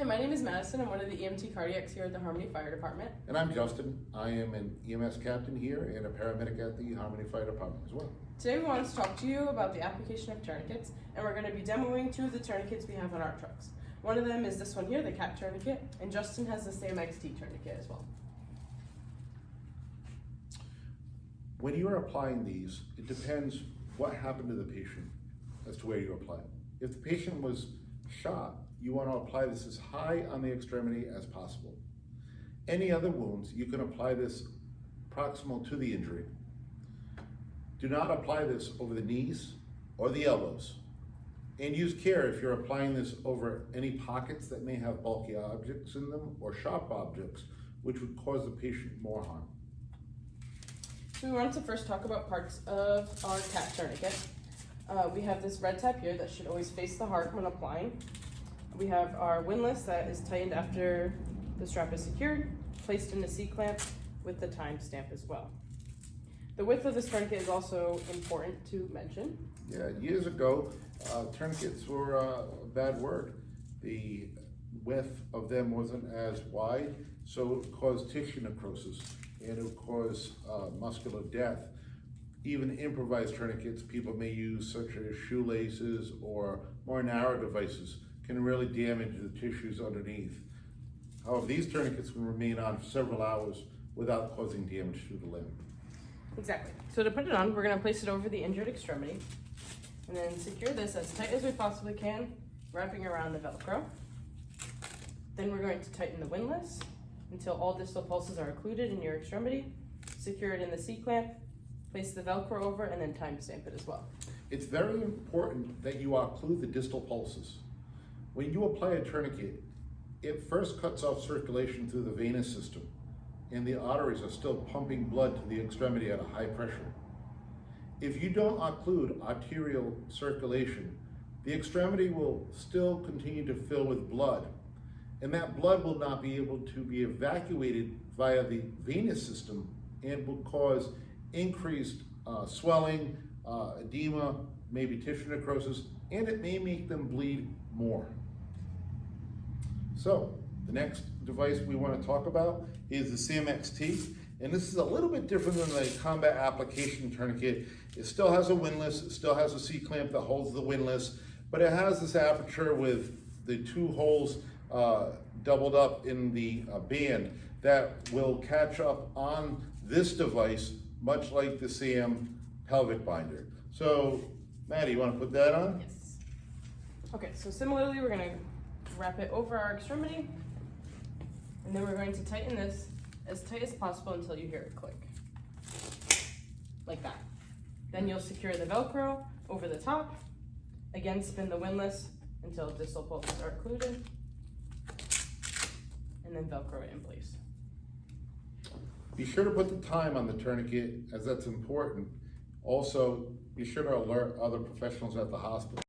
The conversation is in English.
Hi, my name is Madison. I'm one of the EMT cardiacs here at the Harmony Fire Department. And I'm Justin. I am an EMS captain here and a paramedic at the Harmony Fire Department as well. Today we wanted to talk to you about the application of tourniquets, and we're going to be demoing two of the tourniquets we have on our trucks. One of them is this one here, the CAT tourniquet, and Justin has the same XT tourniquet as well. When you are applying these, it depends what happened to the patient as to where you apply it. If the patient was shot, you want to apply this as high on the extremity as possible. Any other wounds, you can apply this proximal to the injury. Do not apply this over the knees or the elbows. And use care if you're applying this over any pockets that may have bulky objects in them or sharp objects, which would cause the patient more harm. So we wanted to first talk about parts of our CAT tourniquet. We have this red tab here that should always face the heart when applying. We have our windlass that is tightened after the strap is secured, placed in a C-clamp with the time stamp as well. The width of this tourniquet is also important to mention. Yeah, years ago, tourniquets were a bad word. The width of them wasn't as wide, so it caused tissue necrosis and it would cause muscular death. Even improvised tourniquets people may use, such as shoelaces or more narrow devices, can really damage the tissues underneath. However, these tourniquets can remain on for several hours without causing damage to the limb. Exactly. So to put it on, we're going to place it over the injured extremity and then secure this as tight as we possibly can, wrapping around the Velcro. Then we're going to tighten the windlass until all distal pulses are occluded in your extremity, secure it in the C-clamp, place the Velcro over, and then time stamp it as well. It's very important that you occlude the distal pulses. When you apply a tourniquet, it first cuts off circulation through the venous system, and the arteries are still pumping blood to the extremity at a high pressure. If you don't occlude arterial circulation, the extremity will still continue to fill with blood, and that blood will not be able to be evacuated via the venous system and will cause increased swelling, edema, maybe tissue necrosis, and it may make them bleed more. So the next device we want to talk about is the CMXT, and this is a little bit different than the combat application tourniquet. It still has a windlass, it still has a C-clamp that holds the windlass, but it has this aperture with the two holes doubled up in the band that will catch up on this device, much like the CM pelvic binder. So, Maddie, you want to put that on? Yes. Okay, so similarly, we're going to wrap it over our extremity, and then we're going to tighten this as tight as possible until you hear it click. Like that. Then you'll secure the Velcro over the top. Again, spin the windlass until distal pulses are occluded, and then Velcro it in place. Be sure to put the time on the tourniquet, as that's important. Also, be sure to alert other professionals at the hospital.